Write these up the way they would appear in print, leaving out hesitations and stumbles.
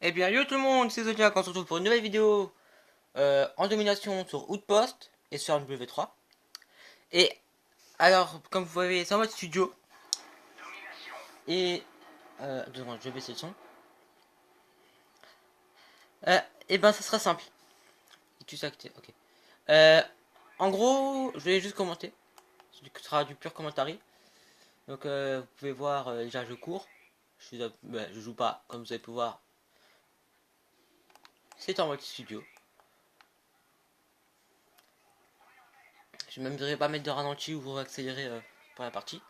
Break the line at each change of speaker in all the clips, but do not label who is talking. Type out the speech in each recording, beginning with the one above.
Eh bien, yo tout le monde, c'est Zodiac, on se retrouve pour une nouvelle vidéo en domination sur Outpost et sur W3. Et alors, comme vous voyez, c'est en mode studio. Et, 2 secondes, je vais baisser le son. Et ben, ça sera simple. Tu sais acté, ok. Euh, En gros, je vais juste commenter. Ce sera du pur commentary. Donc, vous pouvez voir, déjà, je cours. Je joue pas, comme vous avez pu voir. C'est en mode studio. Je ne même pas mettre de ralenti ou accélérer pour la partie.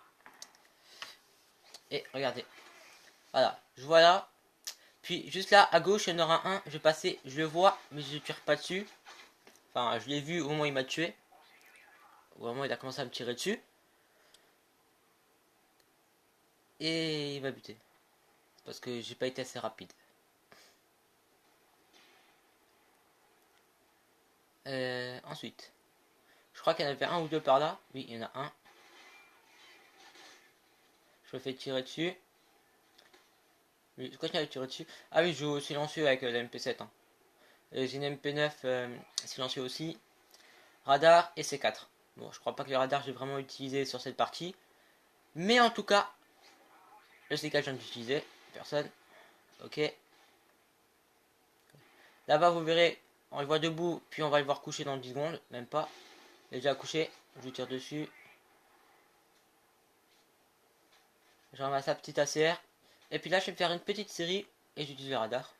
Et regardez. Voilà, je vois là. Puis juste là, à gauche, il y en aura un. Je vais passer, je le vois, mais je ne tire pas dessus. Enfin, je l'ai vu au moment où il m'a tué. Au moment où il a commencé à me tirer dessus. Et il va buter. Parce que j'ai pas été assez rapide. Ensuite, je crois qu'il y en avait un ou deux par là. Oui, il y en a un. Je me fais tirer dessus. Oui, je crois qu'il avait tiré dessus. Ah oui, je joue au silencieux avec la MP7. Hein. J'ai une MP9 silencieux aussi. Radar et C4. Bon, je crois pas que le radar j'ai vraiment utilisé sur cette partie. Mais en tout cas, le C4 je viens d'utiliser. Personne. Ok. Là-bas, vous verrez, on le voit debout, puis on va le voir coucher dans 10 secondes. Même pas. Déjà couché. Je tire dessus. Je ramasse sa petite ACR. Et puis là, je vais faire une petite série et j'utilise le radar.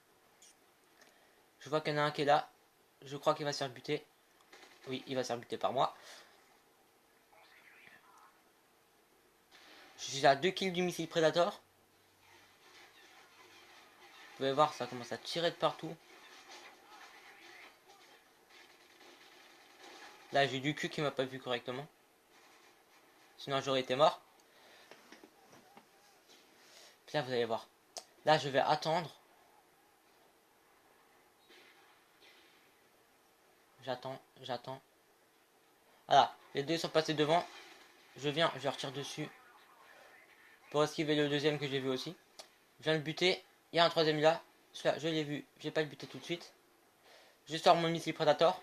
Je vois qu'il y en a un qui est là. Je crois qu'il va se faire buter. Oui, il va se faire buter par moi. Je suis à 2 kills du missile Predator. Vous pouvez voir, ça commence à tirer de partout. Là, j'ai du cul qui m'a pas vu correctement. Sinon, j'aurais été mort. Puis là, vous allez voir. Là, je vais attendre. J'attends. Voilà, les deux sont passés devant. Je viens, je retire dessus. Pour esquiver le deuxième que j'ai vu aussi. Je viens de buter. Il y a un troisième là. Celui-là, je l'ai vu. Je vais pas le buter tout de suite. Je sors mon missile Predator.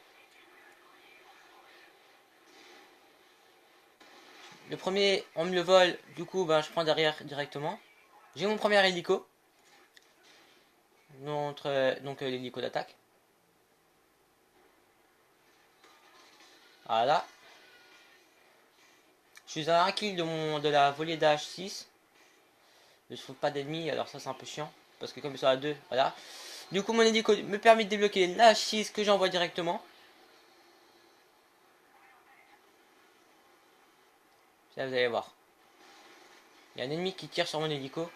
Le premier, on me le vole. Du coup, ben, je prends derrière directement. J'ai mon premier hélico. Donc l'hélico d'attaque. Voilà. Je suis à un kill de la volée d'H6. Je trouve pas d'ennemis, alors ça c'est un peu chiant. Parce que comme ils sont à 2, voilà. Du coup, mon hélico me permet de débloquer la H6 que j'envoie directement. Là, vous allez voir. Il y a un ennemi qui tire sur mon hélico.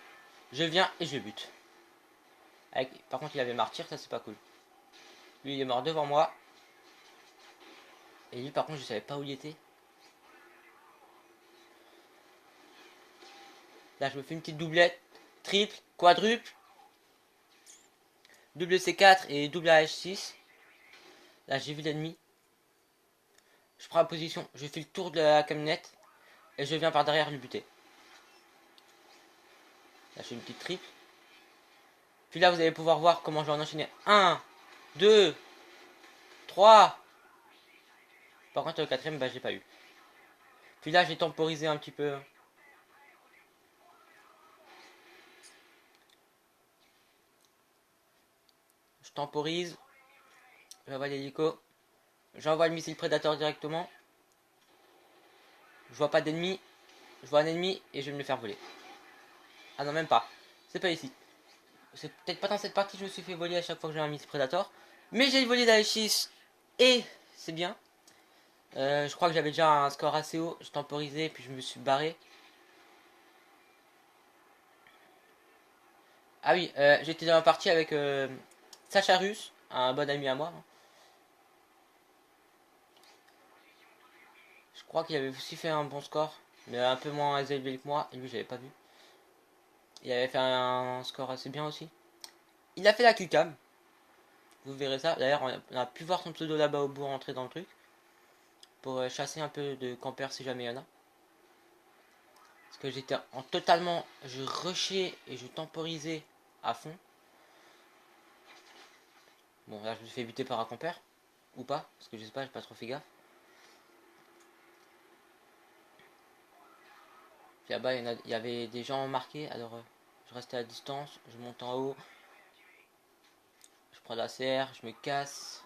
Je viens et je le bute. Par contre, il avait martyr, ça c'est pas cool. Lui, il est mort devant moi. Et lui, par contre, je savais pas où il était. Là, je me fais une petite doublette. Triple, quadruple. Double C4 et double AH6. Là, j'ai vu l'ennemi. Je prends la position. Je fais le tour de la camionnette. Et je viens par derrière le buter. Là, je fais une petite triple. Puis là, vous allez pouvoir voir comment je vais en enchaîner. 1, 2, 3. Par contre, le quatrième, bah, j'ai pas eu. Puis là, j'ai temporisé un petit peu. Je temporise. J'envoie l'hélico. J'envoie le missile Predator directement. Je vois pas d'ennemi. Je vois un ennemi et je vais me le faire voler. Ah non, même pas. C'est pas ici. C'est peut-être pas dans cette partie que je me suis fait voler à chaque fois que j'ai un missile Predator. Mais j'ai volé la H6 et c'est bien. Je crois que j'avais déjà un score assez haut. Je temporisais puis je me suis barré. Ah oui, j'étais dans la partie avec Sacha Russe, un bon ami à moi. Je crois qu'il avait aussi fait un bon score, mais un peu moins élevé que moi. Et lui, j'avais pas vu. Il avait fait un score assez bien aussi. Il a fait la Q-cam. Vous verrez ça. D'ailleurs, on a pu voir son pseudo là-bas au bout rentrer dans le truc. Pour chasser un peu de campeurs si jamais il y en a. Parce que j'étais en totalement. Je rushais et je temporisais à fond. Bon, là, je me suis fait buter par un campeur. Ou pas, parce que je sais pas, j'ai pas trop fait gaffe. Puis là-bas, il y avait des gens marqués, alors je restais à distance, je monte en haut. Je prends la serre, je me casse.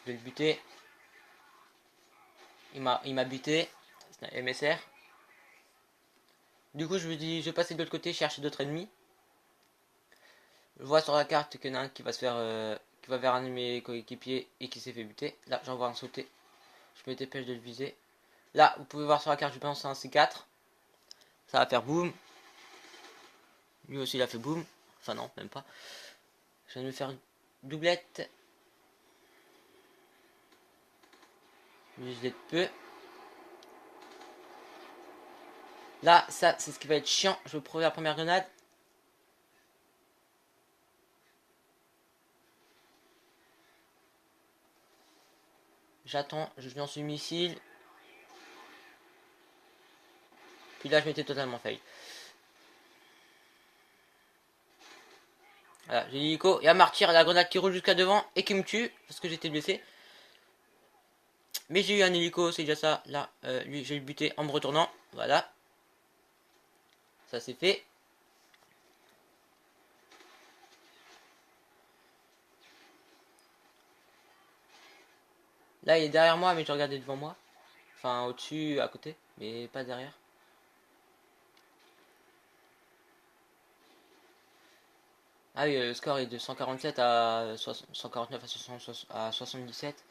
Je vais le buter. Il m'a buté. C'est un MSR. Du coup, je me dis, je vais passer de l'autre côté, chercher d'autres ennemis. Je vois sur la carte qu'il y en a un qui va se faire, qui va vers un de mes coéquipiers et qui s'est fait buter. Là, j'en vois un sauter. Je me dépêche de le viser. Là, vous pouvez voir sur la carte, je pense un C4. Ça va faire boum. Lui aussi, il a fait boum. Enfin, non, même pas. Je viens de me faire une doublette. Je l'ai de peu. Là, ça, c'est ce qui va être chiant. Je vais prouver la première grenade. J'attends, je lance le missile. Puis là, je m'étais totalement fail. Voilà, j'ai l'hélico. Il y a Martyr, la grenade qui roule jusqu'à devant et qui me tue parce que j'étais blessé. Mais j'ai eu un hélico, c'est déjà ça. Là, lui, j'ai buté en me retournant. Voilà. Ça c'est fait. Là, il est derrière moi, mais je regardais devant moi. Enfin, au-dessus, à côté, mais pas derrière. Ah oui, le score est de 147 à 149 à 77.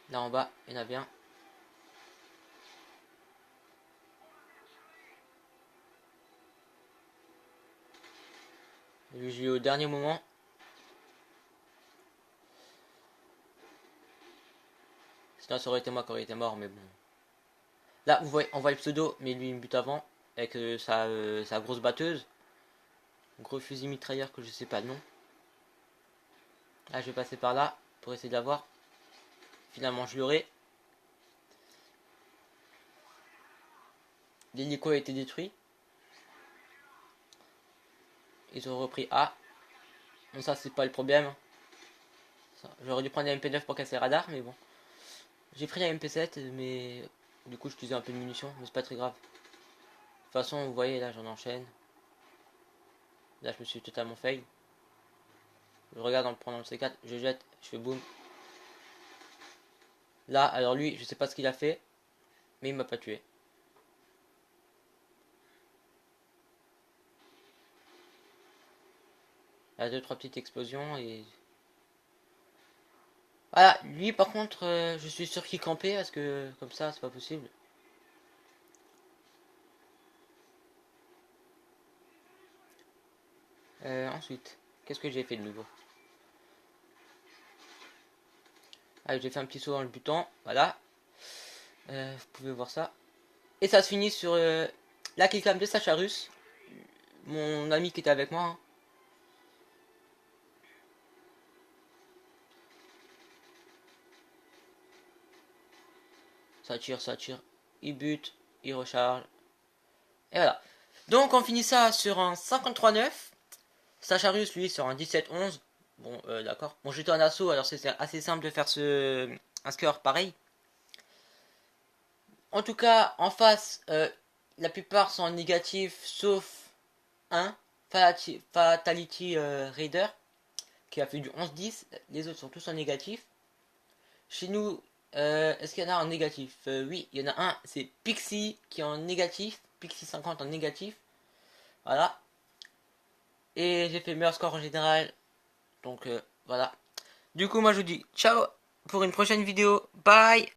Là en bas, il y en a bien. J'ai eu au dernier moment. Sinon, ça aurait été moi qui aurait été mort, mais bon. Là, vous voyez, on voit le pseudo, mais lui, il me bute avant. Avec sa grosse batteuse. Gros fusil mitrailleur que je sais pas le nom. Là, je vais passer par là pour essayer d'avoir. Finalement, je l'aurai. L'hélico a été détruit. Ils ont repris A. Bon, ça, c'est pas le problème. J'aurais dû prendre la MP9 pour casser le radar, mais bon. J'ai pris la MP7, mais du coup, j'utilisais un peu de munitions, mais c'est pas très grave. De toute façon, vous voyez, là, j'en enchaîne. Là, je me suis totalement fail. Je regarde en prenant le C4, je jette, je fais boum. Là, alors lui, je sais pas ce qu'il a fait, mais il m'a pas tué. Il y a 2-3 petites explosions et... Voilà, lui par contre, je suis sûr qu'il campait parce que comme ça, c'est pas possible. Ensuite, qu'est-ce que j'ai fait de nouveau? Ah, j'ai fait un petit saut en le butant, voilà. Vous pouvez voir ça. Et ça se finit sur la killcam de Sacharus, mon ami qui était avec moi. Hein. Ça tire, il bute, il recharge. Et voilà. Donc on finit ça sur un 53-9. Sacharus, lui, sur un 17-11. Bon, d'accord. Bon, j'étais en assaut, alors c'est assez simple de faire un score pareil. En tout cas, en face, la plupart sont négatifs, sauf un, Fatality Raider, qui a fait du 11-10. Les autres sont tous en négatif. Chez nous, est-ce qu'il y en a en négatif? Oui, il y en a un, c'est Pixie qui est en négatif. Pixie 50 en négatif. Voilà. Et j'ai fait le meilleur score en général. Donc voilà. Du coup, moi je vous dis ciao pour une prochaine vidéo. Bye!